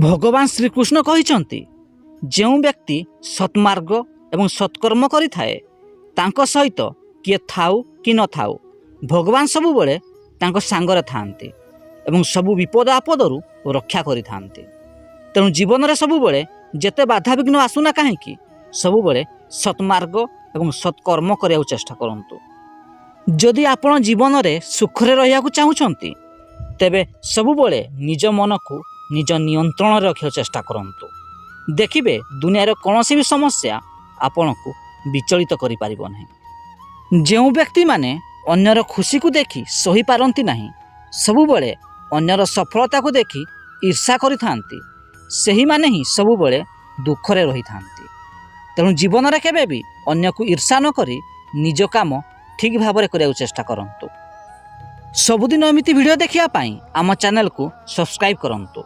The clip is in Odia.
भगवान श्रीकृष्ण कहिଛନ୍ତି ଯେଉଁ ବ୍ୟକ୍ତି ସତ୍ମାର୍ଗ ଏବଂ ସତ୍କର୍ମ କରିଥାଏ ତାଙ୍କ ସହିତ କିଏ ଥାଉ କି ନଥାଉ ଭଗବାନ ସବୁବେଳେ ତାଙ୍କ ସାଙ୍ଗରେ ଥାଆନ୍ତି ଏବଂ ସବୁ ବିପଦ ଆପଦରୁ ରକ୍ଷା କରିଥାନ୍ତି। ତେଣୁ ଜୀବନରେ ସବୁବେଳେ ଯେତେ ବାଧାବିଘ୍ନ ଆସୁନା କାହିଁକି ସବୁବେଳେ ସତ୍ମାର୍ଗ ଏବଂ ସତ୍କର୍ମ କରିବାକୁ ଚେଷ୍ଟା କରନ୍ତୁ। ଯଦି ଆପଣ ଜୀବନରେ ସୁଖରେ ରହିବାକୁ ଚାହୁଁଛନ୍ତି ତେବେ ସବୁବେଳେ ନିଜ ମନକୁ ନିଜ ନିୟନ୍ତ୍ରଣରେ ରଖିବାକୁ ଚେଷ୍ଟା କରନ୍ତୁ। ଦେଖିବେ ଦୁନିଆର କୌଣସି ବି ସମସ୍ୟା ଆପଣଙ୍କୁ ବିଚଳିତ କରିପାରିବ ନାହିଁ। ଯେଉଁ ବ୍ୟକ୍ତିମାନେ ଅନ୍ୟର ଖୁସିକୁ ଦେଖି ସହିପାରନ୍ତି ନାହିଁ ସବୁବେଳେ ଅନ୍ୟର ସଫଳତାକୁ ଦେଖି ଈର୍ଷା କରିଥାନ୍ତି ସେହିମାନେ ହିଁ ସବୁବେଳେ ଦୁଃଖରେ ରହିଥାନ୍ତି। ତେଣୁ ଜୀବନରେ କେବେ ବି ଅନ୍ୟକୁ ଈର୍ଷା ନ କରି ନିଜ କାମ ଠିକ୍ ଭାବରେ କରିବାକୁ ଚେଷ୍ଟା କରନ୍ତୁ। ସବୁଦିନ ଏମିତି ଭିଡ଼ିଓ ଦେଖିବା ପାଇଁ ଆମ ଚ୍ୟାନେଲକୁ ସବସ୍କ୍ରାଇବ୍ କରନ୍ତୁ।